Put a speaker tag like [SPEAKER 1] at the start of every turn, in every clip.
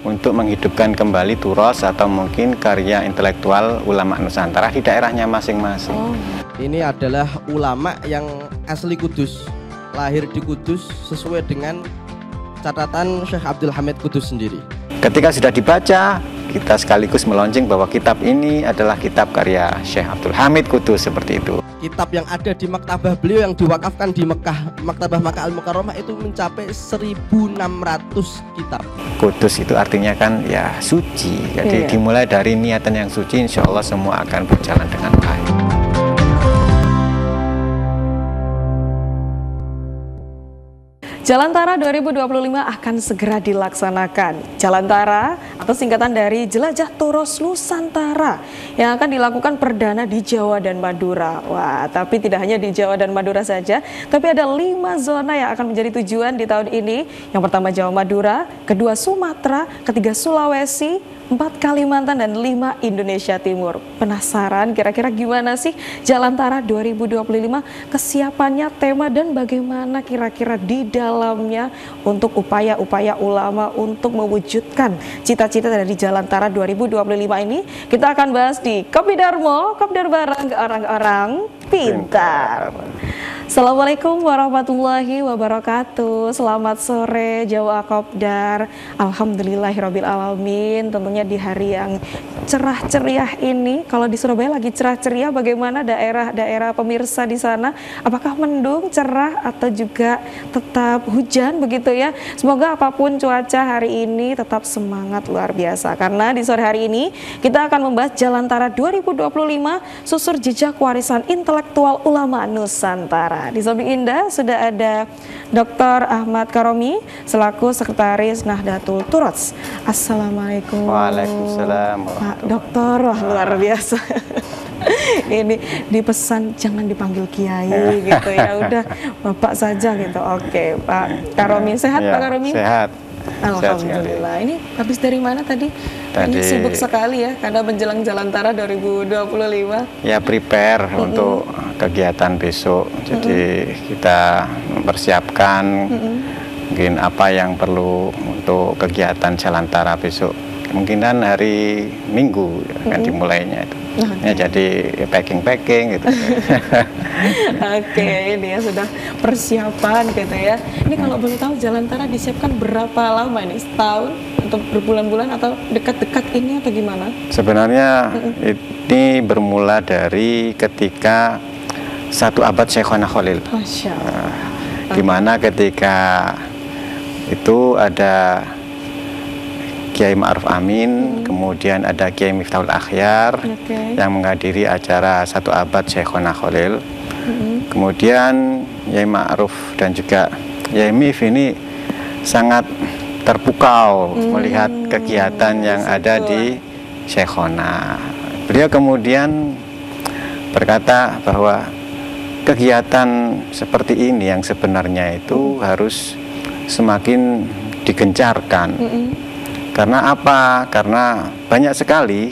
[SPEAKER 1] untuk menghidupkan kembali turos atau mungkin karya intelektual ulama Nusantara di daerahnya masing-masing.
[SPEAKER 2] Ini adalah ulama yang asli Kudus, lahir di Kudus sesuai dengan catatan Syekh Abdul Hamid Kudus sendiri.
[SPEAKER 1] Ketika sudah dibaca, kita sekaligus melonjing bahwa kitab ini adalah kitab karya Syekh Abdul Hamid Kudus, seperti itu.
[SPEAKER 2] Kitab yang ada di maktabah beliau yang diwakafkan di Mekah, Maktabah Makkah Al-Mukarramah, itu mencapai 1.600 kitab.
[SPEAKER 1] Kudus itu artinya kan ya suci. Jadi dimulai dari niatan yang suci, insya Allah semua akan berjalan dengan baik.
[SPEAKER 3] Jalantara 2025 akan segera dilaksanakan. Jalantara atau singkatan dari Jelajah Turos Nusantara yang akan dilakukan perdana di Jawa dan Madura. Wah, tapi tidak hanya di Jawa dan Madura saja, tapi ada 5 zona yang akan menjadi tujuan di tahun ini. Yang pertama Jawa Madura, kedua Sumatera, ketiga Sulawesi, 4 Kalimantan, dan 5 Indonesia Timur. Penasaran kira-kira gimana sih Jalantara 2025, kesiapannya, tema, dan bagaimana kira-kira di dalamnya untuk upaya-upaya ulama untuk mewujudkan cita-cita dari Jalantara 2025 ini? Kita akan bahas di Kopi Darmo, Kopdar bareng ke orang-orang pintar. Assalamualaikum warahmatullahi wabarakatuh. Selamat sore Jawa Kopdar. Alhamdulillahirabbil alamin. Tentunya di hari yang cerah ceria ini, kalau di Surabaya lagi cerah ceria, bagaimana daerah-daerah pemirsa di sana? Apakah mendung, cerah, atau juga tetap hujan begitu ya? Semoga apapun cuaca hari ini tetap semangat luar biasa, karena di sore hari ini kita akan membahas Jalantara 2025, susur jejak warisan intelektual ulama Nusantara. Di samping Indah sudah ada Dr. Ahmad Karomi selaku Sekretaris Nahdlatul Turos. Assalamualaikum.
[SPEAKER 1] Waalaikumsalam.
[SPEAKER 3] Pak Dokter, wah luar biasa. Ini dipesan jangan dipanggil Kiai gitu ya, udah Bapak saja gitu. Oke, Pak Karomi, sehat ya, Pak Karomi?
[SPEAKER 1] Sehat.
[SPEAKER 3] Alhamdulillah. Ini habis dari mana tadi? Ini sibuk sekali ya, karena menjelang Jalantara 2025.
[SPEAKER 1] Ya, prepare untuk kegiatan besok. Jadi kita mempersiapkan mungkin apa yang perlu untuk kegiatan Jalantara besok. Kemungkinan hari Minggu akan dimulainya itu. Ya, jadi packing gitu.
[SPEAKER 3] Oke, ini ya sudah persiapan gitu ya. Ini kalau boleh tahu Jalantara disiapkan berapa lama ini? Setahun atau berbulan-bulan atau dekat-dekat ini atau gimana?
[SPEAKER 1] Sebenarnya ini bermula dari ketika 1 abad Syekhona Khalil.
[SPEAKER 3] Masya Allah.
[SPEAKER 1] Di mana ketika itu ada Kiai Ma'ruf Amin, kemudian ada Kiai Miftahul Akhyar yang menghadiri acara 1 abad Syekhona Khalil. Kemudian Kiai Ma'ruf dan juga Kiai Mif ini sangat terpukau melihat kegiatan yang ada di Syekhona. Beliau kemudian berkata bahwa kegiatan seperti ini yang sebenarnya itu harus semakin digencarkan. Karena apa? Karena banyak sekali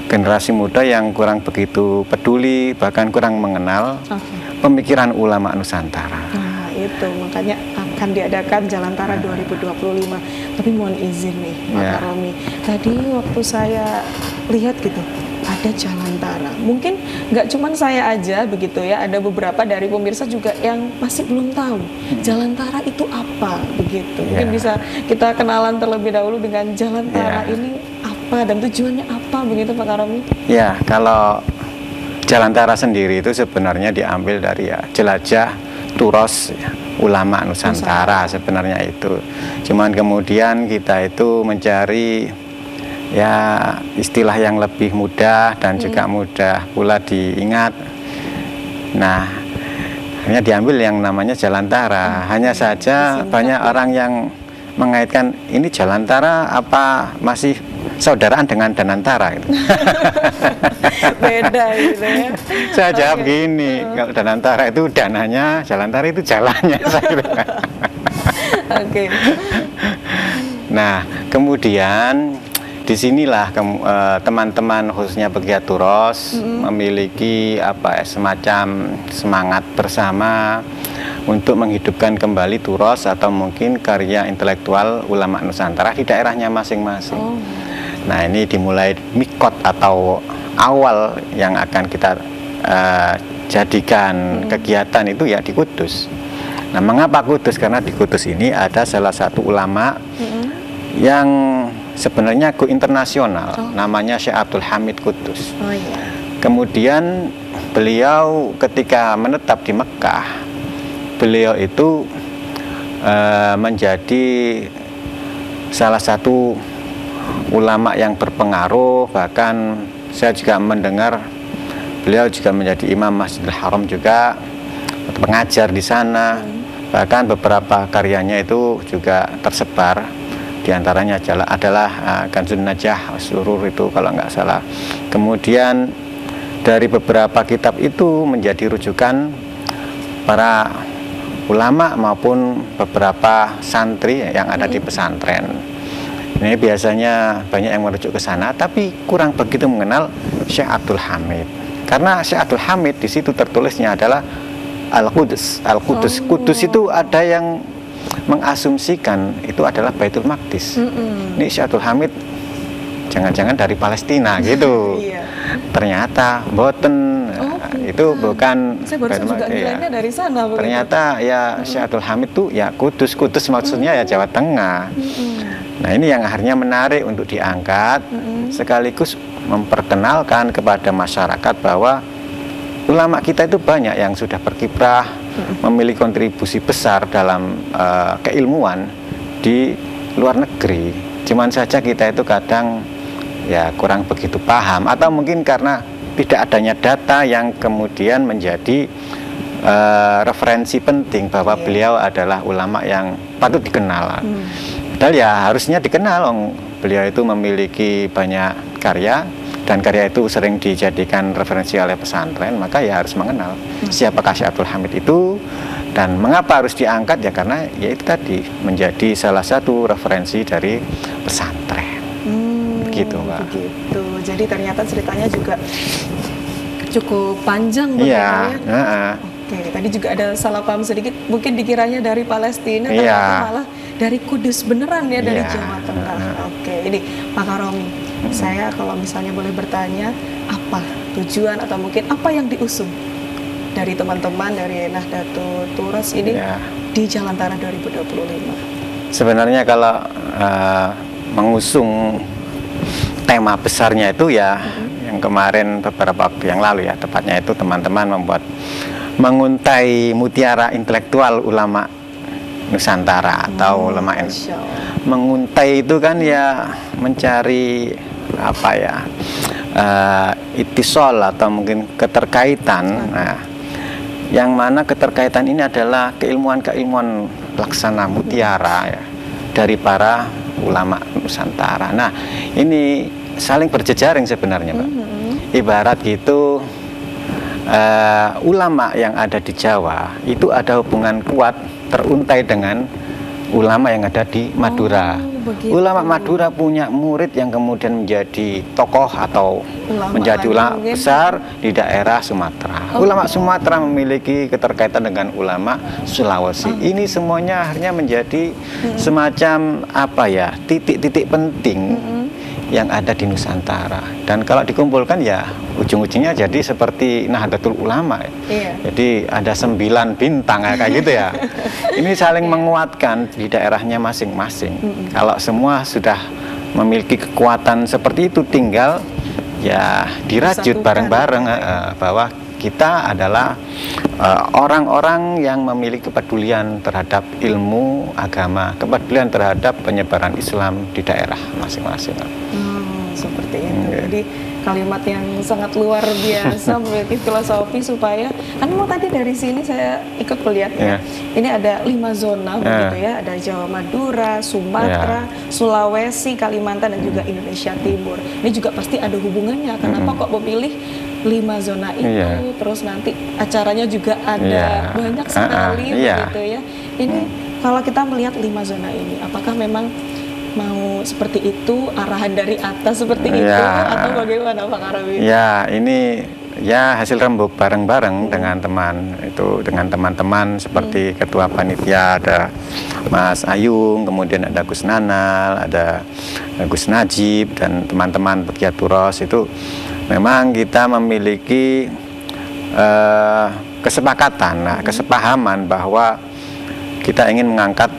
[SPEAKER 1] generasi muda yang kurang begitu peduli, bahkan kurang mengenal pemikiran ulama Nusantara.
[SPEAKER 3] Nah, itu makanya akan diadakan Jalantara 2025. Tapi mohon izin nih, Pak Karomi. Tadi waktu saya lihat gitu, ada Jalantara. Mungkin nggak cuma saya aja begitu ya, ada beberapa dari pemirsa juga yang masih belum tahu Jalantara itu apa begitu. Mungkin bisa kita kenalan terlebih dahulu dengan Jalantara ini apa dan tujuannya apa begitu Pak Karomi?
[SPEAKER 1] Ya, kalau Jalantara sendiri itu sebenarnya diambil dari jelajah turos ulama Nusantara sebenarnya itu. Cuman kemudian kita itu mencari istilah yang lebih mudah dan juga mudah pula diingat. Nah, hanya diambil yang namanya Jalantara. Hanya saja banyak orang yang mengaitkan ini Jalantara apa masih saudaraan dengan Danantara gitu.
[SPEAKER 3] Beda gitu ya.
[SPEAKER 1] Saya jawab gini, kalau Danantara itu dananya, Jalantara itu jalannya.
[SPEAKER 3] Oke.
[SPEAKER 1] Nah, kemudian disinilah teman-teman khususnya pegiat turos memiliki semacam semangat bersama untuk menghidupkan kembali turos atau mungkin karya intelektual ulama Nusantara di daerahnya masing-masing. Nah, ini dimulai mikot atau awal yang akan kita jadikan kegiatan itu ya di Kudus. Nah, mengapa Kudus? Karena di Kudus ini ada salah satu ulama yang sebenarnya go internasional, namanya Syekh Abdul Hamid Kudus. Kemudian beliau ketika menetap di Mekah, beliau itu menjadi salah satu ulama yang berpengaruh. Bahkan saya juga mendengar beliau juga menjadi imam Masjidil Haram juga, pengajar di sana. Bahkan beberapa karyanya itu juga tersebar. Di antaranya adalah Kanzun Najah Surur itu kalau nggak salah. Kemudian dari beberapa kitab itu menjadi rujukan para ulama maupun beberapa santri yang ada di pesantren. Ini biasanya banyak yang merujuk ke sana, tapi kurang begitu mengenal Syekh Abdul Hamid. Karena Syekh Abdul Hamid di situ tertulisnya adalah Al-Qudus. Al-Qudus. Kudus itu ada yang mengasumsikan itu adalah Baitul Maqdis. Ini Syekh Abdul Hamid jangan-jangan dari Palestina gitu. Ternyata boten. Itu bukan.
[SPEAKER 3] Saya baru juga nilainya dari sana.
[SPEAKER 1] Ternyata ya Syekh Abdul Hamid itu ya Kudus maksudnya ya Jawa Tengah. Nah, ini yang akhirnya menarik untuk diangkat, sekaligus memperkenalkan kepada masyarakat bahwa ulama kita itu banyak yang sudah berkiprah, memiliki kontribusi besar dalam keilmuan di luar negeri. Cuman saja kita itu kadang ya kurang begitu paham, atau mungkin karena tidak adanya data yang kemudian menjadi referensi penting bahwa beliau adalah ulama yang patut dikenal. Padahal ya harusnya dikenal, beliau itu memiliki banyak karya dan karya itu sering dijadikan referensi oleh pesantren, maka ya harus mengenal siapakah Syekh Abdul Hamid itu dan mengapa harus diangkat, ya karena ya itu tadi menjadi salah satu referensi dari pesantren. Begitu, Mbak.
[SPEAKER 3] Begitu. Jadi ternyata ceritanya juga cukup panjang begitu
[SPEAKER 1] ya.
[SPEAKER 3] Oke, tadi juga ada salah paham sedikit, mungkin dikiranya dari Palestina, ternyata malah dari Kudus beneran ya, dari Jawa Tengah. Oke, ini Pak Karomi, saya kalau misalnya boleh bertanya, apa tujuan atau mungkin apa yang diusung dari teman-teman dari Nahdlatul Turas ini di Jalantara 2025?
[SPEAKER 1] Sebenarnya kalau mengusung tema besarnya itu ya yang kemarin beberapa waktu yang lalu ya, tepatnya itu teman-teman membuat menguntai mutiara intelektual ulama Nusantara atau ulama NU. Menguntai itu kan ya mencari apa ya, itisol atau mungkin keterkaitan. Nah, yang mana keterkaitan ini adalah keilmuan-keilmuan pelaksana mutiara ya, dari para ulama Nusantara. Nah, ini saling berjejaring sebenarnya, Pak. Ibarat gitu, ulama yang ada di Jawa itu ada hubungan kuat teruntai dengan ulama yang ada di Madura. Ulama Madura punya murid yang kemudian menjadi tokoh atau menjadi ulama besar di daerah Sumatera. Ulama Sumatera memiliki keterkaitan dengan ulama Sulawesi. Ini semuanya akhirnya menjadi semacam apa ya, titik-titik penting yang ada di Nusantara. Dan kalau dikumpulkan ya ujung-ujungnya jadi seperti Nahdlatul Ulama. Jadi ada 9 bintang kayak gitu ya. Ini saling menguatkan di daerahnya masing-masing. Kalau semua sudah memiliki kekuatan seperti itu, tinggal ya dirajut bareng-bareng bahwa kita adalah orang-orang yang memiliki kepedulian terhadap ilmu agama, kepedulian terhadap penyebaran Islam di daerah masing-masing.
[SPEAKER 3] Seperti itu. Jadi kalimat yang sangat luar biasa, memiliki filosofi supaya kan mau tadi dari sini saya ikut melihatnya. Ini ada 5 zona begitu ya, ada Jawa, Madura, Sumatera, Sulawesi, Kalimantan dan juga Indonesia Timur. Ini juga pasti ada hubungannya. Kenapa kok memilih 5 zona itu? Terus nanti acaranya juga ada banyak sekali begitu ya. Ini kalau kita melihat 5 zona ini, apakah memang mau seperti itu, arahan dari atas seperti itu, atau bagaimana Pak Karomi?
[SPEAKER 1] Ya, ini ya hasil rembuk bareng-bareng dengan teman-teman seperti ketua panitia ada Mas Ayung, kemudian ada Gus Nanal, ada Gus Najib dan teman-teman pegiat Turos. Itu memang kita memiliki kesepakatan, kesepahaman bahwa kita ingin mengangkat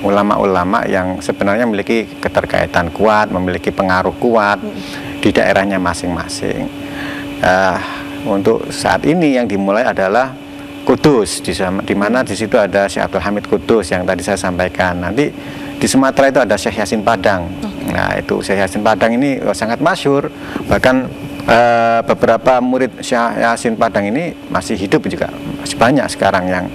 [SPEAKER 1] ulama-ulama yang sebenarnya memiliki keterkaitan kuat, memiliki pengaruh kuat di daerahnya masing-masing. Untuk saat ini yang dimulai adalah Kudus, di mana di situ ada Syekh Abdul Hamid Kudus yang tadi saya sampaikan. Nanti di Sumatera itu ada Syekh Yasin Padang. Nah, itu Syekh Yasin Padang ini sangat masyhur. Bahkan beberapa murid Syekh Yasin Padang ini masih hidup juga, masih banyak sekarang yang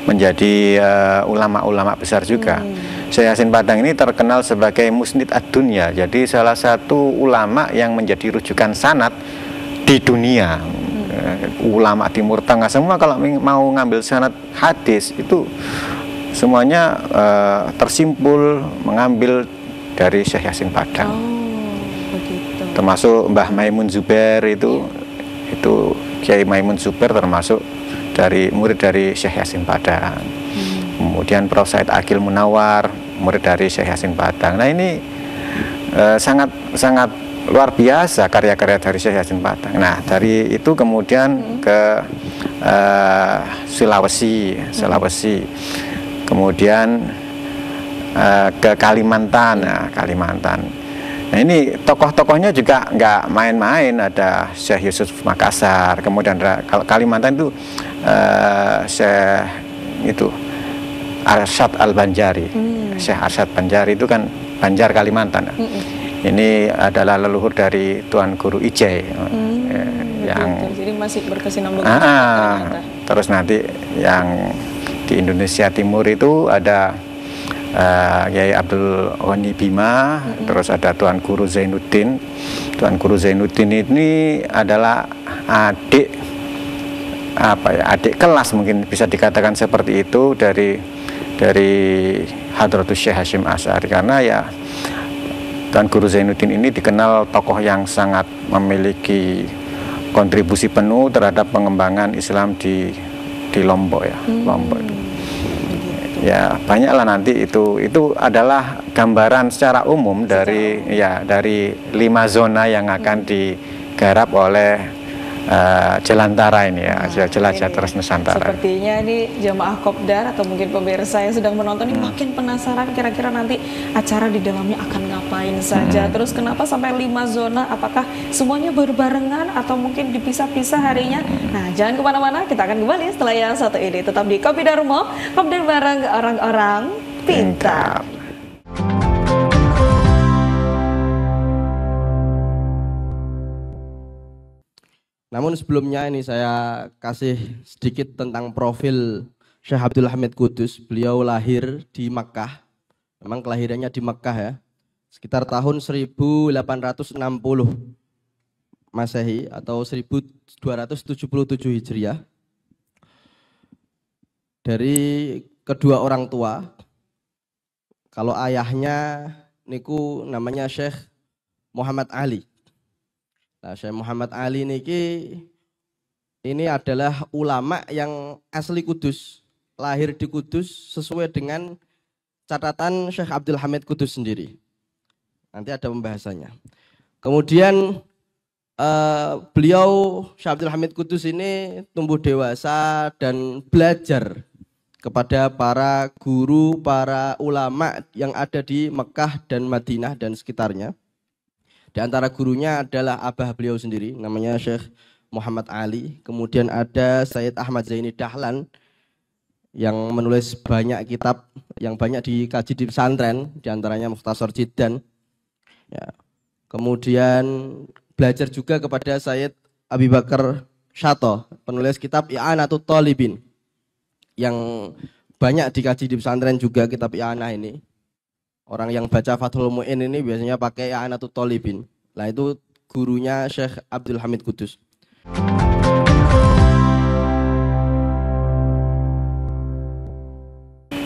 [SPEAKER 1] menjadi ulama-ulama besar juga. Syekh Yasin Padang ini terkenal sebagai musnid ad-dunya, jadi salah satu ulama yang menjadi rujukan sanad di dunia. Ulama Timur Tengah semua kalau mau ngambil sanad hadis itu semuanya tersimpul mengambil dari Syekh Yasin Padang.
[SPEAKER 3] Begitu.
[SPEAKER 1] Termasuk Mbah Maimun Zubair itu Kiai Maimun Zubair termasuk dari murid dari Syekh Yasin Padang. Kemudian Prof. Said Akil Munawar murid dari Syekh Yasin Padang. Nah, ini sangat luar biasa karya-karya dari Syekh Yasin Padang. Nah, dari itu kemudian ke Sulawesi, kemudian ke Kalimantan. Nah, ini tokoh-tokohnya juga nggak main-main. Ada Syekh Yusuf Makassar, kemudian kalau Kalimantan itu Syekh Arsyad Al-Banjari. Syekh Arsyad Banjari itu kan Banjar Kalimantan. Ini adalah leluhur dari Tuan Guru Ijai yang
[SPEAKER 3] jadi masih berkesinambungan.
[SPEAKER 1] Terus nanti yang di Indonesia Timur itu ada Kiai Abdul Ghani Bima, terus ada Tuan Guru Zainuddin. Tuan Guru Zainuddin ini adalah adik kelas, mungkin bisa dikatakan seperti itu, dari Hadratus Syekh Hasyim Asy'ari, karena ya Tuan Guru Zainuddin ini dikenal tokoh yang sangat memiliki kontribusi penuh terhadap pengembangan Islam di Lombok ya. Lombok itu. Ya, banyaklah nanti itu adalah gambaran secara umum dari 5 zona yang akan digarap oleh Jelantara ini ya, Jelajah Turos Nusantara.
[SPEAKER 3] Sepertinya ini jamaah Kopdar atau mungkin pemirsa yang sedang menonton ini makin penasaran kira-kira nanti acara di dalamnya akan ngapain saja. Terus kenapa sampai 5 zona? Apakah semuanya berbarengan atau mungkin dipisah-pisah harinya? Nah, jangan kemana-mana, kita akan kembali setelah yang satu ini. Tetap di Kopi Darmo, Kopdar bareng orang-orang pintar.
[SPEAKER 2] Namun sebelumnya ini saya kasih sedikit tentang profil Syekh Abdul Hamid Kudus. Beliau lahir di Makkah, memang kelahirannya di Makkah ya, sekitar tahun 1860 Masehi atau 1277 Hijriah. Dari kedua orang tua, kalau ayahnya niku namanya Syekh Muhammad Ali. Nah, Syekh Muhammad Ali ini adalah ulama yang asli Kudus, lahir di Kudus sesuai dengan catatan Syekh Abdul Hamid Kudus sendiri. Nanti ada pembahasannya. Kemudian beliau Syekh Abdul Hamid Kudus ini tumbuh dewasa dan belajar kepada para guru, para ulama yang ada di Mekah dan Madinah dan sekitarnya. Di antara gurunya adalah abah beliau sendiri, namanya Syekh Muhammad Ali. Kemudian ada Sayyid Ahmad Zaini Dahlan yang menulis banyak kitab yang banyak dikaji di pesantren, di antaranya Mukhtasar Jiddan. Ya. Kemudian belajar juga kepada Sayyid Abi Bakar Syato, penulis kitab I'anatul Thalibin, yang banyak dikaji di pesantren juga kitab I'anah ini. Orang yang baca Fathul Mu'in ini biasanya pakai I'anatul Thalibin. Nah, itu gurunya Syekh Abdul Hamid Kudus.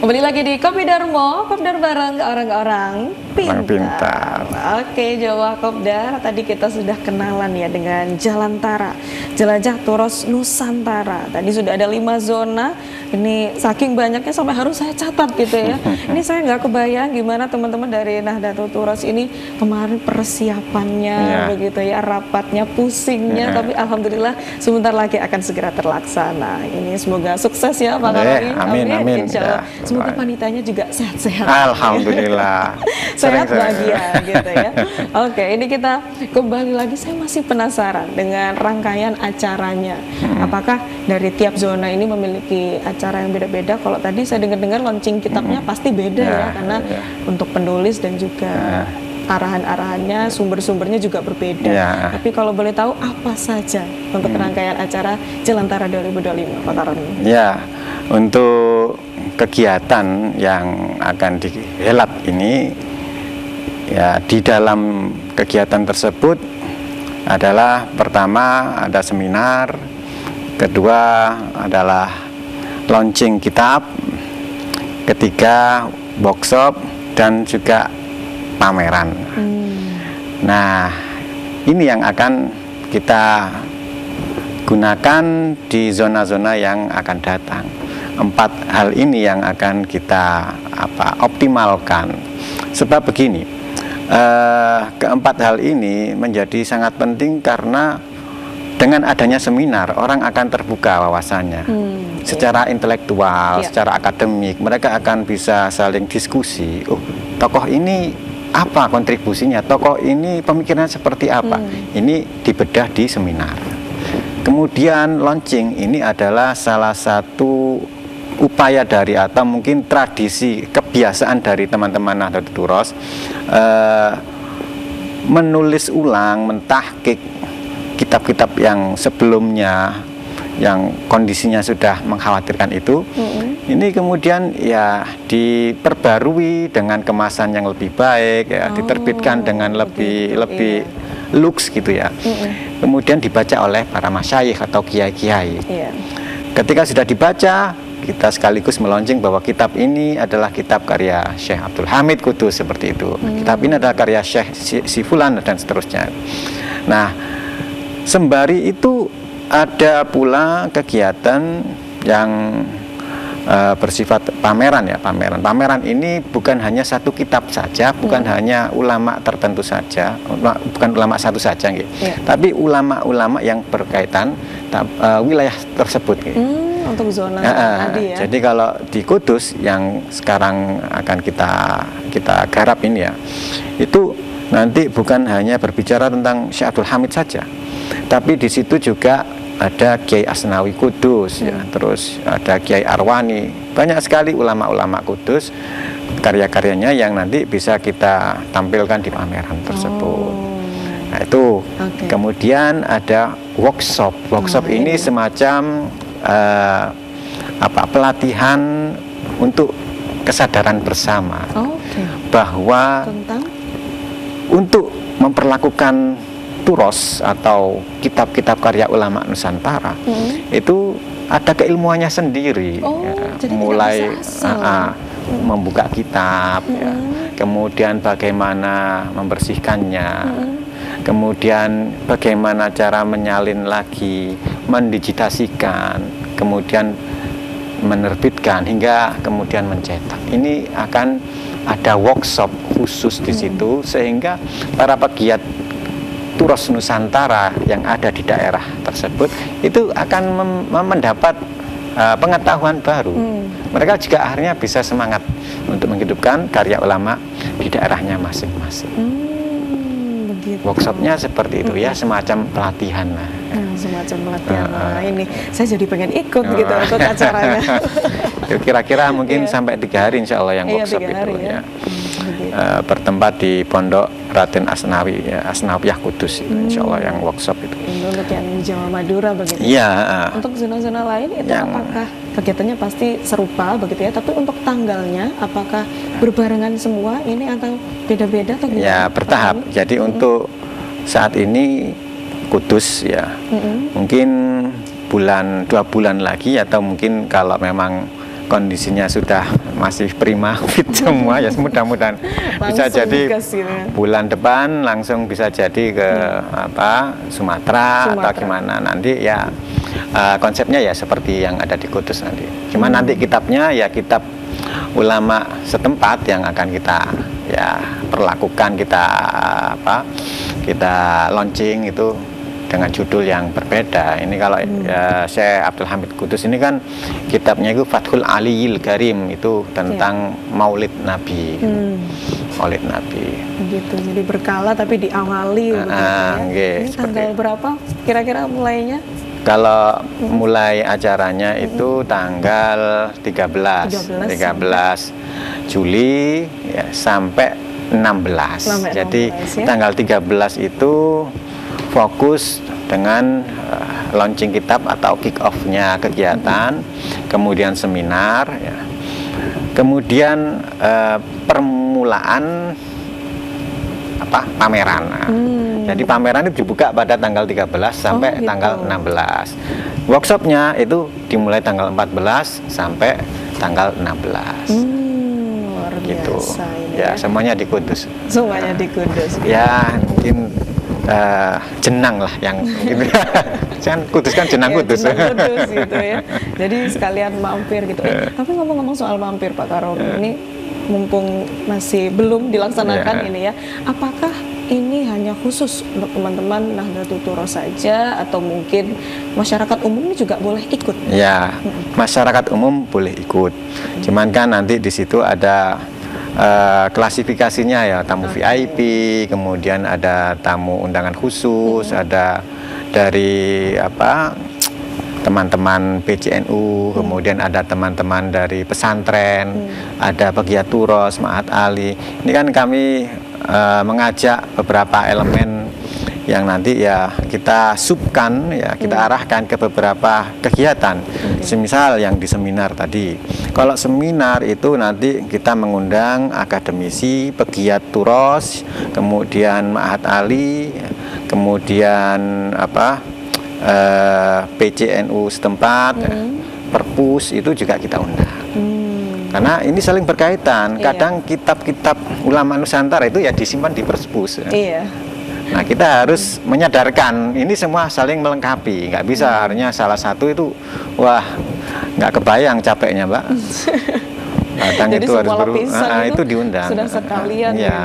[SPEAKER 3] Kembali lagi di Kopi Darmo, Kopdar bareng orang-orang pintar. Oke, Jawa Kopdar, tadi kita sudah kenalan ya dengan Jalantara, Jelajah Turos Nusantara. Tadi sudah ada 5 zona, ini saking banyaknya sampai harus saya catat gitu ya. Ini saya nggak kebayang gimana teman-teman dari Nahdlatul Turos ini kemarin persiapannya, begitu ya, rapatnya, pusingnya, tapi alhamdulillah sebentar lagi akan segera terlaksana. Ini semoga sukses ya Pak Karoli.
[SPEAKER 1] Amin.
[SPEAKER 3] Insya Allah. Semoga panitanya juga sehat-sehat.
[SPEAKER 1] Alhamdulillah.
[SPEAKER 3] Sehat bahagia gitu ya. Oke, ini kita kembali lagi. Saya masih penasaran dengan rangkaian acaranya. Apakah dari tiap zona ini memiliki acara yang beda-beda? Kalau tadi saya dengar-dengar launching kitabnya pasti beda ya, karena untuk penulis dan juga arahan-arahannya, sumber-sumbernya juga berbeda. Tapi kalau boleh tahu apa saja untuk rangkaian acara Jalantara 2025, Pak Karoli?
[SPEAKER 1] Ya, untuk kegiatan yang akan dihelat ini, ya, di dalam kegiatan tersebut adalah pertama ada seminar, kedua adalah launching kitab, ketiga workshop, dan juga pameran. Nah, ini yang akan kita gunakan di zona-zona yang akan datang. 4 hal ini yang akan kita optimalkan. Sebab begini, keempat hal ini menjadi sangat penting karena dengan adanya seminar orang akan terbuka wawasannya, secara intelektual, secara akademik. Mereka akan bisa saling diskusi. Oh, tokoh ini apa kontribusinya? Tokoh ini pemikirannya seperti apa? Ini dibedah di seminar. Kemudian launching ini adalah salah satu upaya dari atau mungkin tradisi kebiasaan dari teman-teman Nahdlatul Turos menulis ulang, mentahqiq kitab-kitab yang sebelumnya yang kondisinya sudah mengkhawatirkan itu. Ini kemudian ya diperbarui dengan kemasan yang lebih baik, ya, diterbitkan dengan lebih lux gitu ya. Kemudian dibaca oleh para masyayikh atau kiai-kiai. Ketika sudah dibaca, kita sekaligus meluncing bahwa kitab ini adalah kitab karya Syekh Abdul Hamid Kudus, seperti itu. Kitab ini adalah karya Syekh si Fulan dan seterusnya. Nah, sembari itu ada pula kegiatan yang bersifat pameran ya, pameran ini bukan hanya satu kitab saja, bukan hanya ulama tertentu saja, bukan ulama satu saja gitu. Tapi ulama-ulama yang berkaitan wilayah tersebut gitu.
[SPEAKER 3] Untuk zona tadi ya.
[SPEAKER 1] Jadi kalau di Kudus yang sekarang akan kita garap ini ya, itu nanti bukan hanya berbicara tentang Syekh Abdul Hamid saja, tapi di situ juga ada Kiai Asnawi Kudus, ya, terus ada Kiai Arwani, banyak sekali ulama-ulama Kudus, karya-karyanya yang nanti bisa kita tampilkan di pameran tersebut. Nah itu, kemudian ada workshop ini semacam pelatihan untuk kesadaran bersama, bahwa untuk memperlakukan turos atau kitab-kitab karya ulama Nusantara itu ada keilmuannya sendiri, mulai membuka kitab, kemudian bagaimana membersihkannya, kemudian bagaimana cara menyalin lagi, mendigitasikan, kemudian menerbitkan hingga kemudian mencetak. Ini akan ada workshop khusus di situ, sehingga para pegiat Turos Nusantara yang ada di daerah tersebut itu akan mendapat pengetahuan baru. Mereka juga akhirnya bisa semangat untuk menghidupkan karya ulama di daerahnya masing-masing. Workshopnya seperti itu ya, semacam pelatihan lah.
[SPEAKER 3] Semacam pelatihan. Ini saya jadi pengen ikut gitu untuk acaranya.
[SPEAKER 1] Kira-kira mungkin sampai 3 hari insya Allah yang workshop itu ya. Bertempat di Pondok Raden Asnawi ya, Asnawiyah Kudus itu, insya Allah yang workshop itu.
[SPEAKER 3] Untuk yang Jawa Madura begitu.
[SPEAKER 1] Iya.
[SPEAKER 3] Untuk zona-zona lain itu apakah kegiatannya pasti serupa begitu ya, tapi untuk tanggalnya apakah berbarengan semua ini atau beda-beda atau gimana?
[SPEAKER 1] Ya, bertahap. Jadi untuk saat ini Kudus ya, mungkin 2 bulan lagi, atau mungkin kalau memang kondisinya sudah masih prima fit semua ya, mudah-mudahan bisa jadi bulan depan langsung bisa jadi ke Sumatera atau gimana nanti ya. Konsepnya ya seperti yang ada di Kudus nanti. Cuma nanti kitabnya ya kitab ulama setempat yang akan kita ya perlakukan, kita launching itu dengan judul yang berbeda. Ini kalau Syekh Abdul Hamid Kudus ini kan kitabnya itu Fathul Aliyil Karim, itu tentang Maulid Nabi. Maulid Nabi.
[SPEAKER 3] Begitu. Jadi berkala tapi diawali ini tanggal berapa kira-kira mulainya?
[SPEAKER 1] Kalau mulai acaranya itu tanggal 13 Juli ya, sampai 16. Jadi ya? Tanggal 13 itu fokus dengan launching kitab atau kick off-nya kegiatan, kemudian seminar ya. Kemudian permulaan pameran. Jadi pameran itu dibuka pada tanggal 13 sampai tanggal 16. Workshopnya itu dimulai tanggal 14 sampai tanggal 16.
[SPEAKER 3] Luar biasa
[SPEAKER 1] gitu.
[SPEAKER 3] Ini
[SPEAKER 1] Ya, semuanya di Kudus.
[SPEAKER 3] Semuanya di Kudus.
[SPEAKER 1] Ya, mungkin jenang lah yang gitu. Kan Kudus kan jenang Kudus.
[SPEAKER 3] Jenang Kudus gitu ya. Jadi sekalian mampir gitu. Tapi ngomong-ngomong soal mampir Pak Karom, ini mumpung masih belum dilaksanakan ini ya, apakah ini hanya khusus untuk teman-teman Nahdlatul Turos saja atau mungkin masyarakat umum ini juga boleh ikut?
[SPEAKER 1] Ya, masyarakat umum boleh ikut. Cuman kan nanti di situ ada klasifikasinya ya, tamu VIP, kemudian ada tamu undangan khusus, ada dari teman-teman PCNU, kemudian ada teman-teman dari pesantren, ada pegiat Turos, Ma'had Ali. Ini kan kami mengajak beberapa elemen yang nanti ya kita subkan, ya kita arahkan ke beberapa kegiatan. Semisal yang di seminar tadi. Kalau seminar itu nanti kita mengundang akademisi, pegiat Turos, kemudian Ma'had Ali, kemudian PCNU setempat, perpus itu juga kita undang. Karena ini saling berkaitan. Kadang kitab-kitab ulama Nusantara itu ya disimpan di perpus.
[SPEAKER 3] Iya.
[SPEAKER 1] Nah, kita harus menyadarkan ini semua saling melengkapi. Nggak bisa hanya salah satu itu, wah, nggak kebayang capeknya, Mbak. Kadang
[SPEAKER 3] jadi
[SPEAKER 1] itu harus
[SPEAKER 3] itu
[SPEAKER 1] diundang.
[SPEAKER 3] Sudah sekalian ya.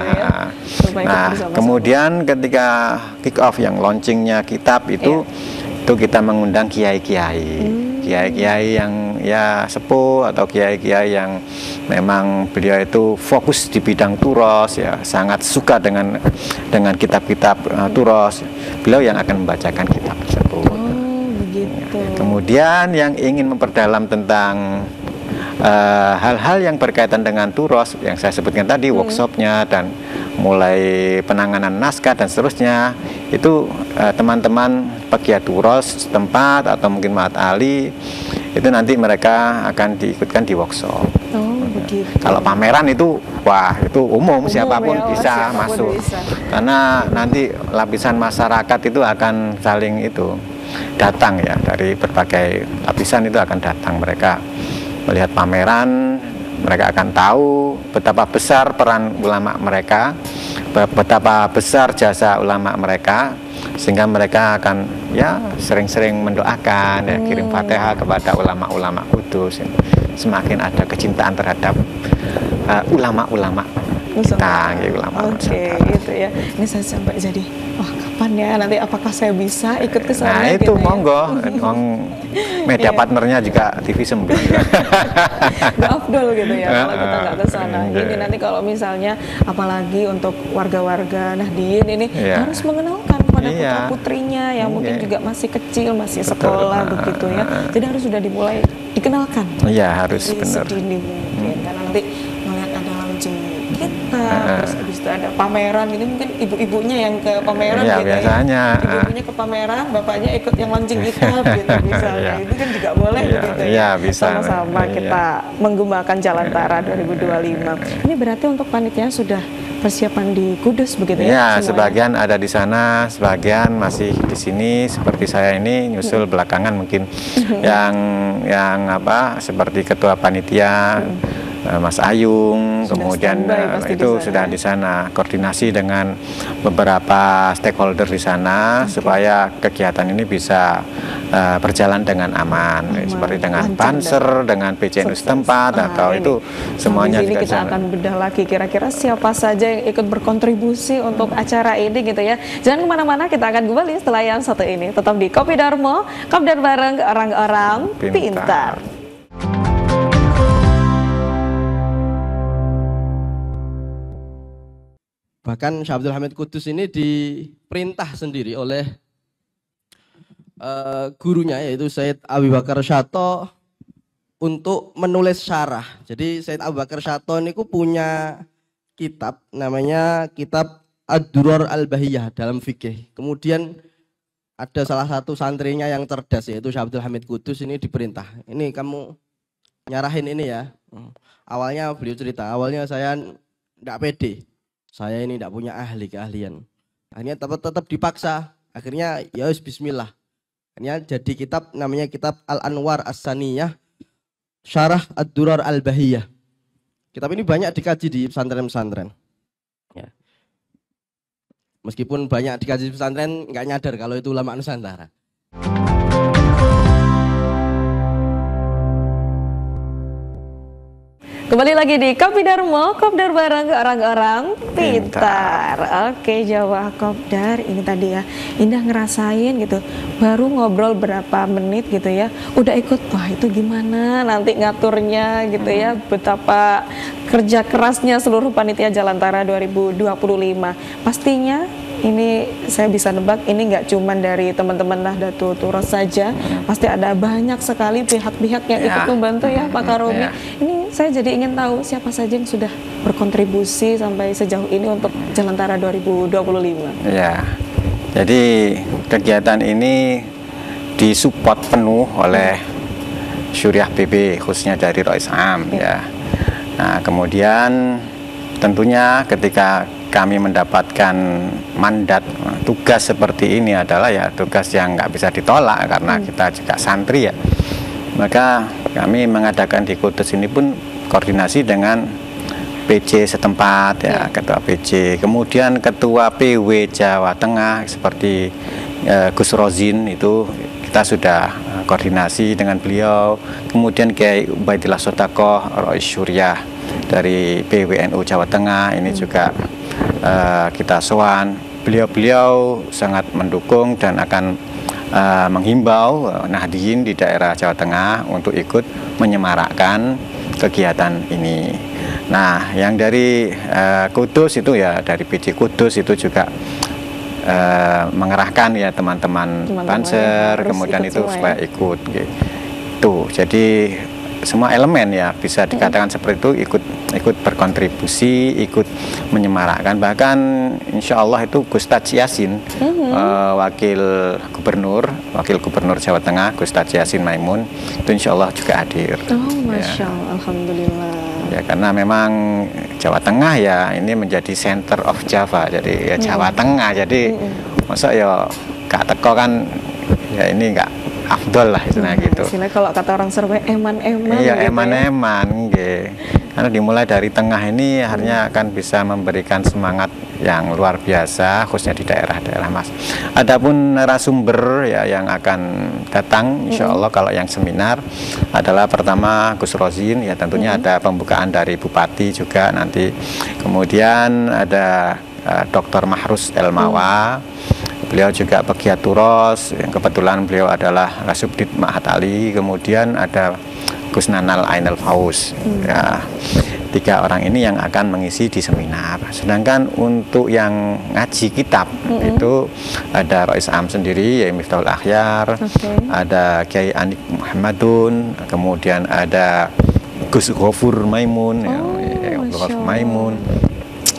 [SPEAKER 1] Nah, kemudian ketika kick off yang launchingnya kitab itu kita mengundang kiai-kiai, kiai-kiai yang ya sepuh atau kiai-kiai yang memang beliau itu fokus di bidang Turos ya, sangat suka dengan kitab-kitab Turos. Beliau yang akan membacakan kitab tersebut.
[SPEAKER 3] Begitu.
[SPEAKER 1] Kemudian yang ingin memperdalam tentang hal-hal yang berkaitan dengan Turos yang saya sebutkan tadi, workshopnya dan mulai penanganan naskah dan seterusnya, itu teman-teman pegiat Turos setempat atau mungkin Ma'had Ali itu nanti mereka akan diikutkan di workshop.
[SPEAKER 3] Begitu.
[SPEAKER 1] Kalau pameran itu wah itu umum siapapun ya, bisa masuk bisa. Karena nanti lapisan masyarakat itu akan saling itu datang ya, dari berbagai lapisan itu akan datang, mereka melihat pameran, mereka akan tahu betapa besar peran ulama mereka, betapa besar jasa ulama mereka, sehingga mereka akan ya sering-sering mendoakan, ya, kirim Fatihah kepada ulama-ulama Kudus. Semakin ada kecintaan terhadap ulama-ulama kita, ulama.
[SPEAKER 3] Oke, gitu ya. Ini saya sampai jadi, wah kapan ya nanti apakah saya bisa ikut ke sana?
[SPEAKER 1] Nah itu
[SPEAKER 3] gitu
[SPEAKER 1] monggo, media partnernya juga TV 9.
[SPEAKER 3] Nggak afdol gitu ya kalau kita nggak ke sana. Ini nanti kalau misalnya apalagi untuk warga-warga Nahdien ini harus mengenalkan pada putra putrinya yang mungkin juga masih kecil, masih sekolah begitu ya. Jadi harus sudah dimulai dikenalkan.
[SPEAKER 1] Iya harus benar.
[SPEAKER 3] Sedini mungkin karena nanti melihat ada launching kita, terus habis itu ada pameran, ini mungkin ibu-ibunya yang ke pameran gitu
[SPEAKER 1] biasanya.
[SPEAKER 3] Ya. Ibu-ibunya ke pameran, bapaknya ikut yang launching kitab gitu misalnya. Itu kan juga boleh begitu ya.
[SPEAKER 1] Bisa.
[SPEAKER 3] Sama-sama kita menggembangkan Jalan Tara 2025. Ini berarti untuk panitia sudah persiapan di Kudus begitu ya?
[SPEAKER 1] Ya,
[SPEAKER 3] semuanya?
[SPEAKER 1] sebagian ada di sana, sebagian masih di sini. Seperti saya ini nyusul belakangan mungkin yang apa seperti ketua panitia. Mas Ayung,
[SPEAKER 3] Sudah
[SPEAKER 1] kemudian
[SPEAKER 3] standby pasti
[SPEAKER 1] itu
[SPEAKER 3] di sana,
[SPEAKER 1] sudah
[SPEAKER 3] ya?
[SPEAKER 1] di sana koordinasi dengan beberapa stakeholder di sana supaya kegiatan ini bisa berjalan dengan aman, seperti dengan
[SPEAKER 3] lancar
[SPEAKER 1] Banser, dengan PCNU
[SPEAKER 3] sukses.
[SPEAKER 1] setempat atau
[SPEAKER 3] Ini
[SPEAKER 1] itu semuanya
[SPEAKER 3] di sini
[SPEAKER 1] juga
[SPEAKER 3] kita
[SPEAKER 1] di sana.
[SPEAKER 3] akan bedah lagi kira-kira siapa saja yang ikut berkontribusi untuk acara ini gitu ya. Jangan kemana-mana, kita akan kembali setelah yang satu ini. Tetap di Kopi Darmo, Kopdar bareng orang-orang pintar.
[SPEAKER 2] Bahkan Syekh Abdul Hamid Kudus ini diperintah sendiri oleh gurunya yaitu Sayyid Abu Bakar Syato untuk menulis syarah. Jadi Sayyid Abu Bakar Syato ini punya kitab namanya kitab Ad-Durar Al-Bahiyah dalam fikih. Kemudian ada salah satu santrinya yang cerdas yaitu Syekh Abdul Hamid Kudus ini diperintah. Ini kamu nyarahin ini ya. Awalnya beliau cerita, awalnya saya tidak pede. Saya ini tidak punya keahlian. Akhirnya tetap dipaksa. Akhirnya ya bismillah. Akhirnya jadi kitab namanya kitab Al-Anwar As-Saniyah Syarah Ad-Durar Al-Bahiyah. Kitab ini banyak dikaji di pesantren-pesantren. Ya. Meskipun banyak dikaji di pesantren, nggak nyadar kalau itu ulama Nusantara.
[SPEAKER 3] Kembali lagi di Kopi Darmo, Kopdar bareng orang-orang pintar. Oke, Jawa Kopdar ini tadi ya, Indah ngerasain gitu, baru ngobrol berapa menit gitu ya, udah ikut, wah itu gimana nanti ngaturnya gitu ya, betapa kerja kerasnya seluruh panitia Jalantara 2025. Pastinya ini saya bisa nebak ini nggak cuma dari teman-teman Nahdlatul Turas saja, pasti ada banyak sekali pihak-pihak yang ikut membantu ya Pak Karomi. Ini saya jadi ingin tahu siapa saja yang sudah berkontribusi sampai sejauh ini untuk Jalantara 2025.
[SPEAKER 1] Ya, jadi kegiatan ini disupport penuh oleh Syuriah PB khususnya dari Rois Am ya. Nah, kemudian tentunya ketika kami mendapatkan mandat tugas seperti ini adalah ya tugas yang nggak bisa ditolak karena kita juga santri ya. Maka kami mengadakan di Kudus ini pun koordinasi dengan PJ setempat ya, ketua PJ, kemudian ketua PW Jawa Tengah seperti Gus Rozin itu kita sudah koordinasi dengan beliau, kemudian Kiai Ubaidillah Sotakoh Rois Syuriah dari PWNU Jawa Tengah ini juga kita sowan. Beliau sangat mendukung dan akan menghimbau Nahdien di daerah Jawa Tengah untuk ikut menyemarakkan kegiatan ini. Nah, yang dari Kudus itu ya dari PJ Kudus itu juga mengerahkan ya teman-teman Banser, kemudian itu supaya ikut gitu. Jadi semua elemen ya bisa dikatakan seperti itu ikut berkontribusi, ikut menyemarakkan. Bahkan insya Allah itu Gustadz Yasin, wakil gubernur Jawa Tengah Gustadz Yasin Maimun itu insya Allah juga hadir.
[SPEAKER 3] Oh, Masya Allah, Alhamdulillah.
[SPEAKER 1] Ya karena memang Jawa Tengah ya ini menjadi center of Java, jadi ya Jawa Tengah. Jadi masa ya gak teko kan ya ini gak afdol lah istilahnya gitu.
[SPEAKER 3] Istilahnya kalau kata orang Surabaya eman-eman.
[SPEAKER 1] Iya,
[SPEAKER 3] gitu
[SPEAKER 1] eman-eman nggih. Karena dimulai dari tengah ini akhirnya akan bisa memberikan semangat yang luar biasa khususnya di daerah-daerah Mas. Adapun narasumber ya yang akan datang insya Allah kalau yang seminar adalah pertama Gus Rozin ya tentunya ada pembukaan dari Bupati juga nanti. Kemudian ada Dr. Mahrus Elmawa. Beliau juga pegiat Turos, yang kebetulan beliau adalah Kasubdit Ma'had Ali. Kemudian ada Gus Nanal Ainal Faus. Ya, 3 orang ini yang akan mengisi di seminar. Sedangkan untuk yang ngaji kitab itu ada Rois Am sendiri, ya Miftahul Akhyar, ada Kiai Anik Muhammadun, kemudian ada Gus Ghafur Maimun, Maimun.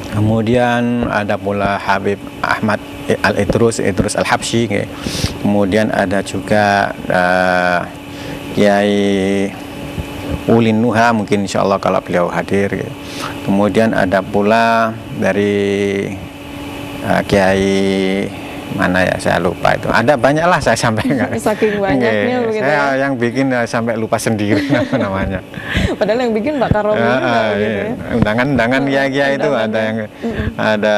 [SPEAKER 1] Kemudian ada pula Habib Ahmad Idrus Al-Habsyi. Kemudian ada juga Kiai Ulin Nuha, mungkin insya Allah kalau beliau hadir gitu. Kemudian ada pula dari Kiai mana ya, saya lupa itu. Ada banyak lah, saya sampai enggak.
[SPEAKER 3] Saking banyaknya begitu.
[SPEAKER 1] Saya yang bikin sampai lupa sendiri apa namanya.
[SPEAKER 3] Padahal yang bikin Mbak Karomi gitu ya.
[SPEAKER 1] Undangan kiai-kiai itu ada yang ada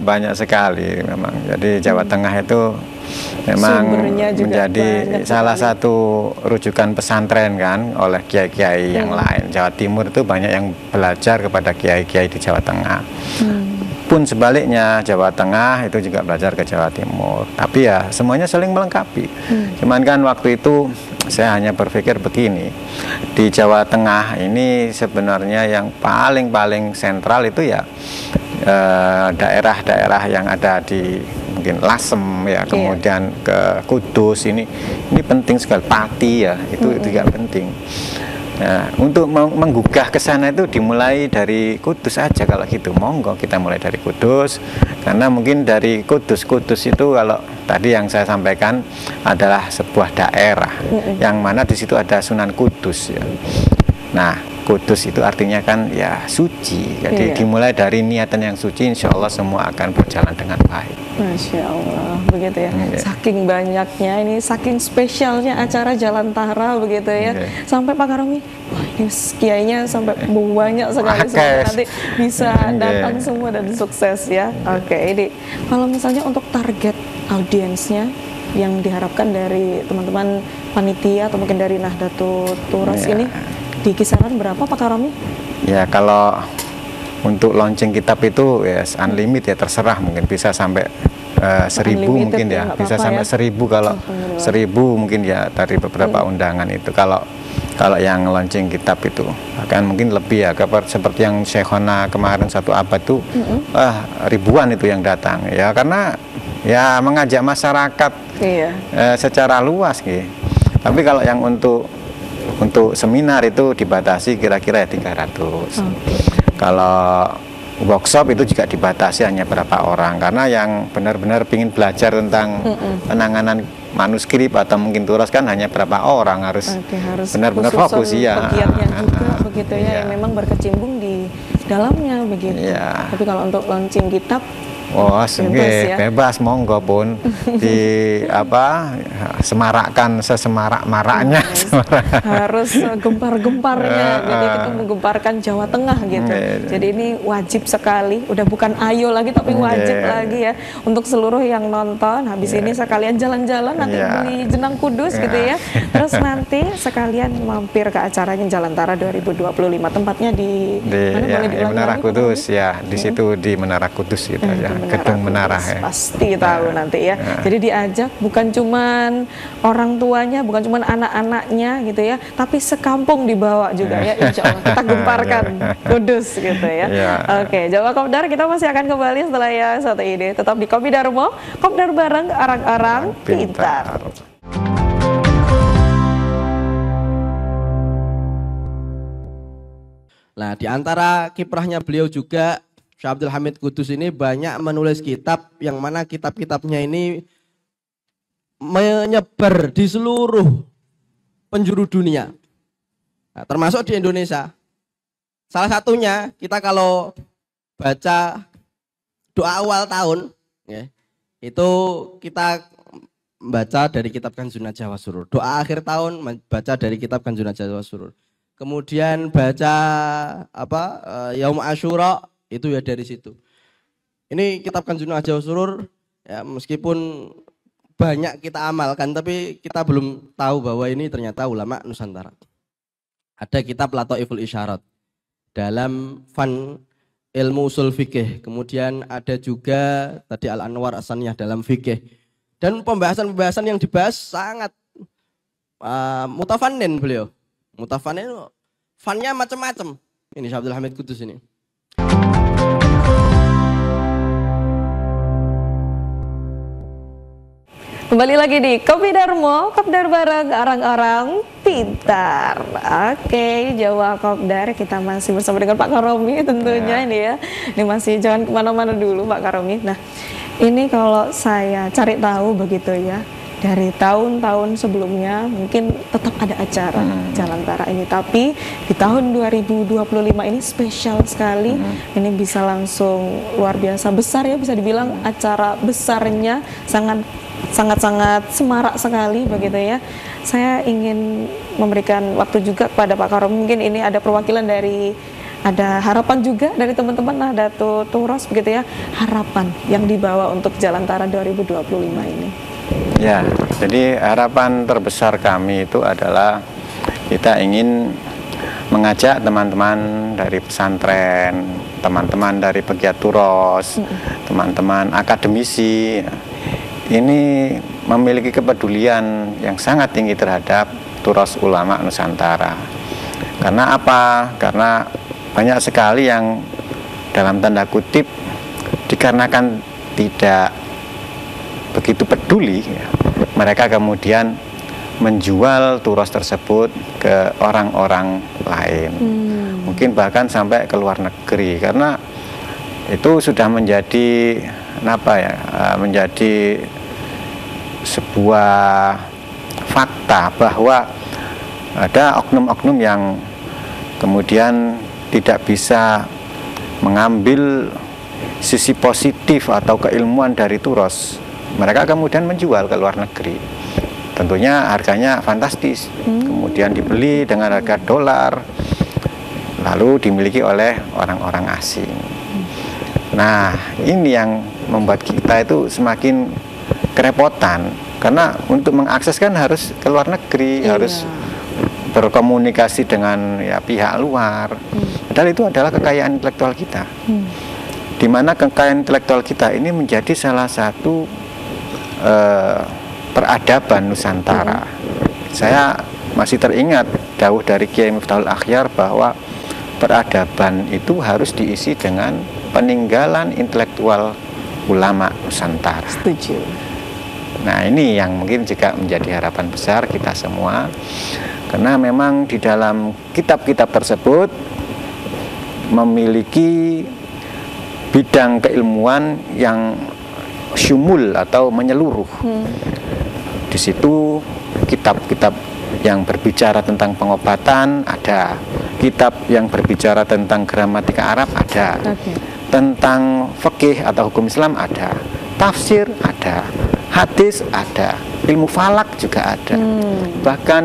[SPEAKER 1] banyak sekali memang. Jadi Jawa Tengah itu memang menjadi salah satu rujukan pesantren kan oleh kiai-kiai yang lain. Jawa Timur itu banyak yang belajar kepada kiai-kiai di Jawa Tengah. Pun sebaliknya Jawa Tengah itu juga belajar ke Jawa Timur. Tapi ya semuanya saling melengkapi. Cuman kan waktu itu saya hanya berpikir begini, di Jawa Tengah ini sebenarnya yang paling sentral itu ya daerah-daerah yang ada di mungkin Lasem ya, kemudian ke Kudus, ini penting sekali. Pati ya, itu juga penting. Nah, untuk menggugah ke sana itu dimulai dari Kudus aja kalau gitu. Monggo kita mulai dari Kudus, karena mungkin dari Kudus itu kalau tadi yang saya sampaikan adalah sebuah daerah yang mana di situ ada Sunan Kudus ya. Nah, Kudus itu artinya kan ya suci. Jadi dimulai dari niatan yang suci, insya Allah semua akan berjalan dengan baik.
[SPEAKER 3] Masya Allah, begitu ya. Saking banyaknya ini, saking spesialnya acara Jalan Tara begitu ya. Sampai Pak Karomi, wah ini kiainya sampai banyak sekali, semoga nanti bisa datang semua dan sukses ya. Oke, ini kalau misalnya untuk target audiensnya yang diharapkan dari teman-teman panitia atau mungkin dari Nahdlatul Turas ini, di kisaran berapa Pak Karomi? Ya
[SPEAKER 1] kalau untuk launching kitab itu ya unlimited ya, terserah, mungkin bisa sampai 1000 mungkin ya, bisa sampai 1000 kalau 1000 mungkin ya dari beberapa undangan itu. Kalau yang launching kitab itu akan mungkin lebih ya, seperti yang Syekhona kemarin 1 abad tuh ribuan itu yang datang ya, karena ya mengajak masyarakat secara luas gitu. Tapi kalau yang untuk seminar itu dibatasi kira-kira ya 300. Kalau workshop itu juga dibatasi hanya berapa orang, karena yang benar-benar ingin belajar tentang penanganan manuskrip atau mungkin turas kan hanya berapa orang, harus benar-benar fokus ya.
[SPEAKER 3] Pegiatnya juga begitu ya, yang memang berkecimpung di dalamnya begitu. Tapi kalau untuk launching kitab, bebas monggo pun di semarakkan sesemarak-maraknya. Harus gempar-gemparnya, jadi kita menggemparkan Jawa Tengah gitu. Jadi ini wajib sekali, udah bukan ayo lagi tapi wajib lagi ya untuk seluruh yang nonton. Habis ini sekalian jalan-jalan nanti beli jenang kudus gitu ya. Terus nanti sekalian mampir ke acaranya Jalan Tara 2025. Tempatnya di mana?
[SPEAKER 1] Di Menara Kudus ya, di situ di Menara Kudus gitu ya. Gedung Menara ya.
[SPEAKER 3] Pasti tahu nanti ya. Jadi diajak bukan cuman orang tuanya, bukan cuman anak-anaknya gitu ya, tapi sekampung dibawa juga ya, insya Allah kita gemparkan Kudus gitu ya. Oke, Jawa Kopdar, kita masih akan kembali setelah yang satu ini. Tetap di Kopi Darmo, Kopdar bareng orang-orang pintar.
[SPEAKER 2] Nah, di antara kiprahnya beliau juga, Syekh Abdul Hamid Kudus ini banyak menulis kitab, yang mana kitab-kitabnya ini menyebar di seluruh penjuru dunia, nah, termasuk di Indonesia. Salah satunya kita kalau baca doa awal tahun ya, itu kita baca dari kitab Kanzun Najwa Surur. Doa akhir tahun baca dari kitab Kanzun Najwa Surur. Kemudian baca Yaum Asyura, itu ya dari situ. Ini kitab Kanzun Najwa Surur ya, meskipun banyak kita amalkan, tapi kita belum tahu bahwa ini ternyata ulama Nusantara. Ada kitab Lataiful Isyarat dalam fan ilmu usul fikih. Kemudian ada juga tadi Al-Anwar As-Saniyah dalam fikih. Dan pembahasan-pembahasan yang dibahas sangat mutafannin beliau. Mutafannin, fannya macam-macam. Ini Syekh Abdul Hamid Kudus ini.
[SPEAKER 3] Kembali lagi di Kopi Darmo, Kopdar bareng orang-orang pintar. Oke, Jawa Kopdar, kita masih bersama dengan Pak Karomi tentunya ini ya. Ini masih jangan kemana-mana dulu Pak Karomi. Nah, ini kalau saya cari tahu begitu ya, dari tahun-tahun sebelumnya mungkin tetap ada acara Jalantara ini, tapi di tahun 2025 ini spesial sekali. Ini bisa langsung luar biasa besar ya, bisa dibilang acara besarnya sangat semarak sekali begitu ya. Saya ingin memberikan waktu juga kepada Pak Karom, mungkin ini ada perwakilan dari, ada harapan juga dari teman-teman Nahdlatul Turos begitu ya, harapan yang dibawa untuk Jalantara 2025 ini.
[SPEAKER 1] Ya, jadi harapan terbesar kami itu adalah kita ingin mengajak teman-teman dari pesantren, teman-teman dari pegiat Turos, teman-teman akademisi, ini memiliki kepedulian yang sangat tinggi terhadap Turos Ulama Nusantara. Karena apa? Karena banyak sekali yang dalam tanda kutip dikarenakan tidak begitu peduli ya, mereka kemudian menjual Turos tersebut ke orang-orang lain, mungkin bahkan sampai ke luar negeri, karena itu sudah menjadi menjadi sebuah fakta bahwa ada oknum-oknum yang kemudian tidak bisa mengambil sisi positif atau keilmuan dari Turos. Mereka kemudian menjual ke luar negeri. Tentunya harganya fantastis. Kemudian dibeli dengan harga dolar, lalu dimiliki oleh orang-orang asing. Nah, ini yang membuat kita itu semakin kerepotan. Karena untuk mengakses kan harus ke luar negeri, harus berkomunikasi dengan ya pihak luar. Padahal itu adalah kekayaan intelektual kita. Di mana kekayaan intelektual kita ini menjadi salah satu peradaban Nusantara. Saya masih teringat dawuh dari Kiai Miftahul Akhyar bahwa peradaban itu harus diisi dengan peninggalan intelektual ulama Nusantara.
[SPEAKER 3] Setuju.
[SPEAKER 1] Nah, ini yang mungkin juga menjadi harapan besar kita semua, karena memang di dalam kitab-kitab tersebut memiliki bidang keilmuan yang syumul atau menyeluruh. Di situ kitab-kitab yang berbicara tentang pengobatan ada, kitab yang berbicara tentang gramatika Arab ada, tentang fikih atau hukum Islam ada, tafsir ada, hadis ada, ilmu falak juga ada. Bahkan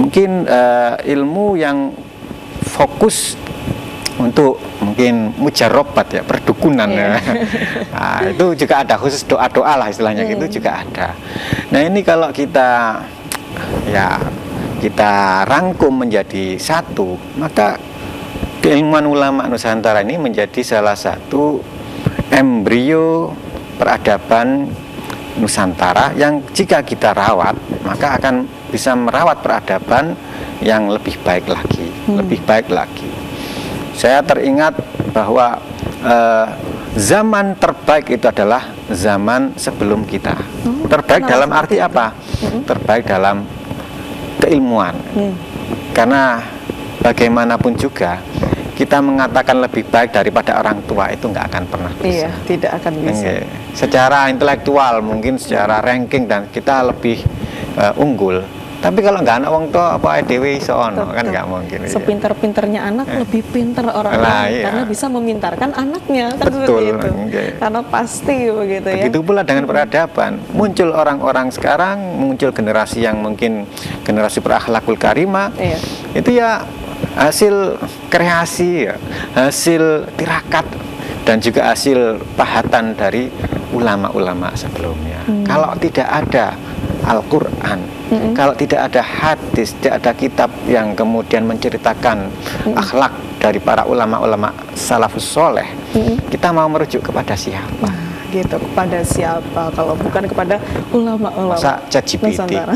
[SPEAKER 1] mungkin ilmu yang fokus untuk mungkin mujarrobat ya, perdukunan ya. Nah, itu juga ada, khusus doa-doa lah istilahnya gitu juga ada. Nah, ini kalau kita rangkum menjadi satu, maka keilmuan ulama Nusantara ini menjadi salah satu embrio peradaban Nusantara yang jika kita rawat, maka akan bisa merawat peradaban yang lebih baik lagi, lebih baik lagi. Saya teringat bahwa zaman terbaik itu adalah zaman sebelum kita. Terbaik dalam arti apa? Terbaik dalam keilmuan. Karena bagaimanapun juga kita mengatakan lebih baik daripada orang tua itu nggak akan pernah bisa.
[SPEAKER 3] Iya, tidak akan bisa.
[SPEAKER 1] Secara intelektual mungkin secara ranking dan kita lebih unggul. Tapi kalau nggak anak wong tua apa dewe iso ono kan nggak mungkin.
[SPEAKER 3] Sepinter-pinternya anak lebih pinter orang lain karena bisa memintarkan anaknya kan. Betul, seperti itu. Karena pasti begitu ya.
[SPEAKER 1] Begitu pula dengan peradaban. Muncul orang-orang sekarang, muncul generasi yang mungkin generasi berakhlakul karimah. Itu ya hasil kreasi ya, hasil tirakat dan juga hasil pahatan dari ulama-ulama sebelumnya. Kalau tidak ada Al-Quran, kalau tidak ada hadis, tidak ada kitab yang kemudian menceritakan akhlak dari para ulama-ulama salafus soleh, kita mau merujuk kepada siapa?
[SPEAKER 3] Gitu, kepada siapa kalau bukan kepada ulama-ulama
[SPEAKER 1] Nusantara.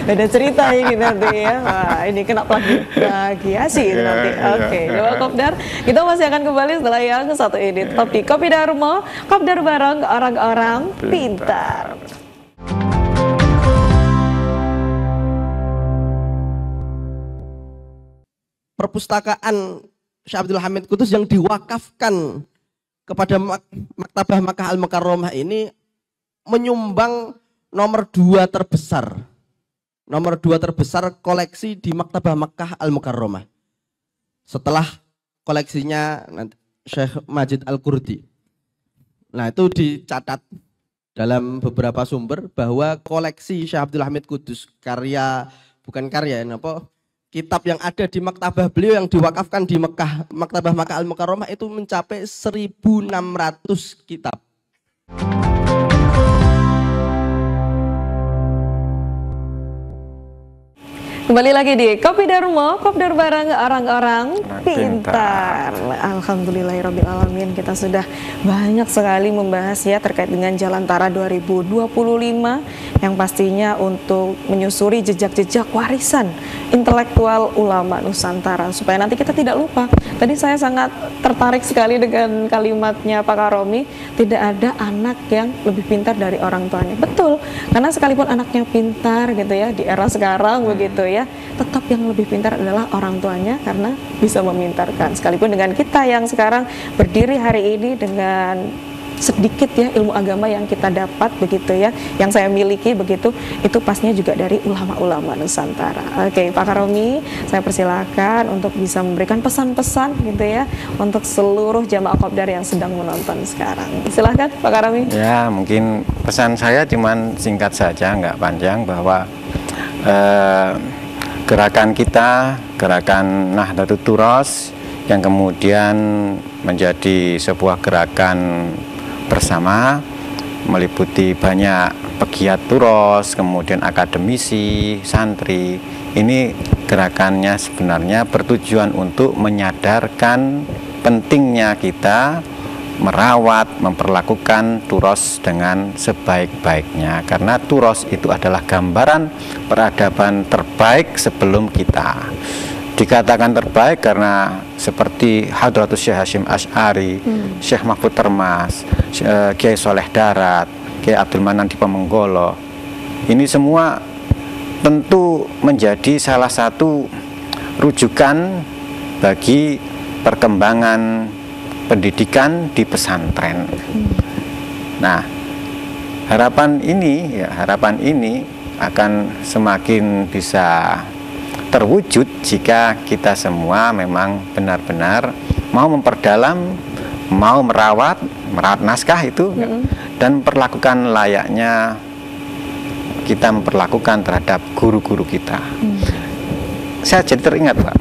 [SPEAKER 3] Beda cerita ini nanti ya. Wah, ini kena plagiasi nanti. Oke, Kopdar, kita masih akan kembali setelah yang satu ini. Tapi Kopi Darmo, Kopdar bareng orang-orang pintar.
[SPEAKER 2] Perpustakaan Syekh Abdul Hamid Qudus yang diwakafkan kepada Maktabah Makkah Al-Mukarramah ini menyumbang nomor 2 terbesar koleksi di Maktabah Makkah Al-Mukarramah. Setelah koleksinya Syekh Majid Al-Qurdi. Nah, itu dicatat dalam beberapa sumber bahwa koleksi Syekh Abdul Hamid Kudus kitab yang ada di maktabah beliau yang diwakafkan di Mekah, Maktabah Makkah Al-Mukarramah itu mencapai 1.600 kitab.
[SPEAKER 3] Kembali lagi di Kopi Darmo, kopdar bareng orang-orang pintar. Alhamdulillahirrabbilalamin, kita sudah banyak sekali membahas ya terkait dengan Jalantara 2025 yang pastinya untuk menyusuri jejak-jejak warisan intelektual ulama Nusantara supaya nanti kita tidak lupa. Tadi saya sangat tertarik sekali dengan kalimatnya Pak Karomi, tidak ada anak yang lebih pintar dari orang tuanya. Betul, karena sekalipun anaknya pintar gitu ya di era sekarang begitu ya, tetap yang lebih pintar adalah orang tuanya karena bisa memintarkan. Sekalipun dengan kita yang sekarang berdiri hari ini dengan sedikit ya ilmu agama yang kita dapat begitu ya, yang saya miliki begitu, itu pastinya juga dari ulama-ulama Nusantara. Oke, Pak Karomi, saya persilakan untuk bisa memberikan pesan-pesan gitu ya untuk seluruh jamaah kopdar yang sedang menonton sekarang. Silahkan Pak Karomi.
[SPEAKER 1] Ya, mungkin pesan saya cuman singkat saja, nggak panjang, bahwa gerakan kita, gerakan Nahdlatul Turos yang kemudian menjadi sebuah gerakan bersama, meliputi banyak pegiat turos, kemudian akademisi, santri. Ini gerakannya sebenarnya bertujuan untuk menyadarkan pentingnya kita merawat, memperlakukan turos dengan sebaik-baiknya, karena turos itu adalah gambaran peradaban terbaik sebelum kita. Dikatakan terbaik karena seperti Hadratus Syekh Hasyim Asy'ari, Syekh Mahfud Termas, Kiai Soleh Darat, Kiai Abdul Manan Diponegoro. Ini semua tentu menjadi salah satu rujukan bagi perkembangan pendidikan di pesantren. Nah, harapan ini akan semakin bisa terwujud jika kita semua memang benar-benar mau memperdalam, mau merawat naskah itu, dan memperlakukan layaknya kita memperlakukan terhadap guru-guru kita. Saya jadi teringat, Pak,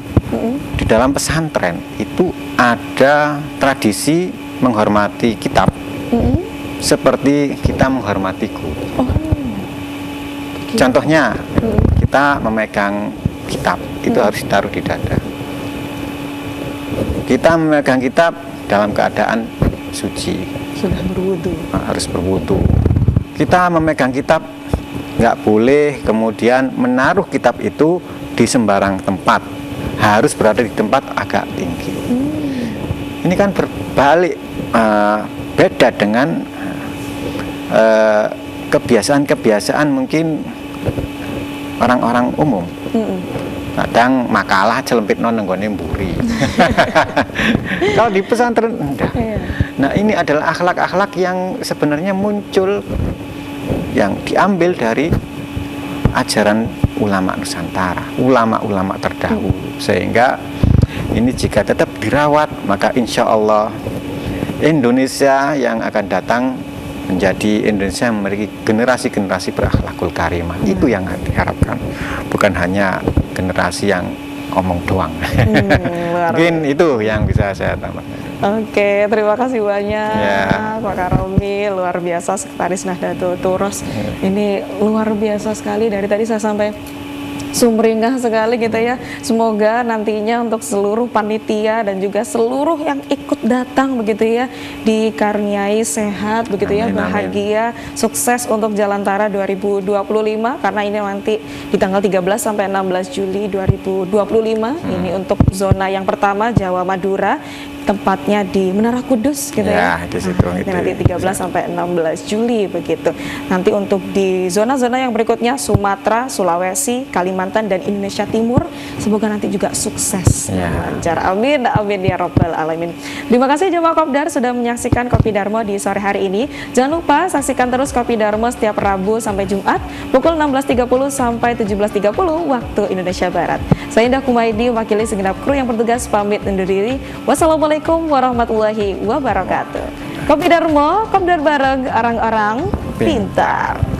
[SPEAKER 1] di dalam pesantren itu ada tradisi menghormati kitab, seperti kita menghormati guru. Contohnya, kita memegang kitab itu harus ditaruh di dada. Kita memegang kitab dalam keadaan suci,
[SPEAKER 3] sudah berwudu,
[SPEAKER 1] harus berwudu. Kita memegang kitab nggak boleh kemudian menaruh kitab itu di sembarang tempat, harus berada di tempat agak tinggi. Ini kan berbalik, beda dengan kebiasaan-kebiasaan mungkin orang-orang umum. Kadang makalah celempit nonggone mburi. Kalau di pesantren enggak. Nah, ini adalah akhlak-akhlak yang sebenarnya muncul, yang diambil dari ajaran ulama Nusantara, ulama-ulama terdahulu. Sehingga ini jika tetap dirawat, maka insya Allah Indonesia yang akan datang menjadi Indonesia yang memiliki generasi-generasi berakhlakul karimah. Itu yang diharapkan, bukan hanya generasi yang ngomong doang. Mungkin itu yang bisa saya tambahkan.
[SPEAKER 3] Oke, terima kasih banyak Pak Karomi, luar biasa, Sekretaris Nahdlatul Turos. Ini luar biasa sekali, dari tadi saya sampai sumringah sekali gitu ya. Semoga nantinya untuk seluruh panitia dan juga seluruh yang ikut datang begitu ya dikaruniai sehat begitu ya, bahagia, sukses untuk Jalantara 2025, karena ini nanti di tanggal 13 sampai 16 Juli 2025. Ini untuk zona yang pertama Jawa Madura. tepatnya di Menara Kudus gitu ya.
[SPEAKER 1] Ya, di situ. Itu
[SPEAKER 3] Nanti 13 sampai 16 Juli begitu. Nanti untuk di zona-zona yang berikutnya Sumatera, Sulawesi, Kalimantan dan Indonesia Timur, semoga nanti juga sukses dan lancar. Amin, amin ya rabbal alamin. Terima kasih jemaah Kopdar sudah menyaksikan Kopi Darmo di sore hari ini. Jangan lupa saksikan terus Kopi Darmo setiap Rabu sampai Jumat pukul 16.30 sampai 17.30 waktu Indonesia Barat. Saya Indah Kumaidi, wakili segenap kru yang bertugas pamit undur diri. Wassalamualaikum warahmatullahi wabarakatuh. Kopi Darmo, Kopdar bareng orang-orang pintar.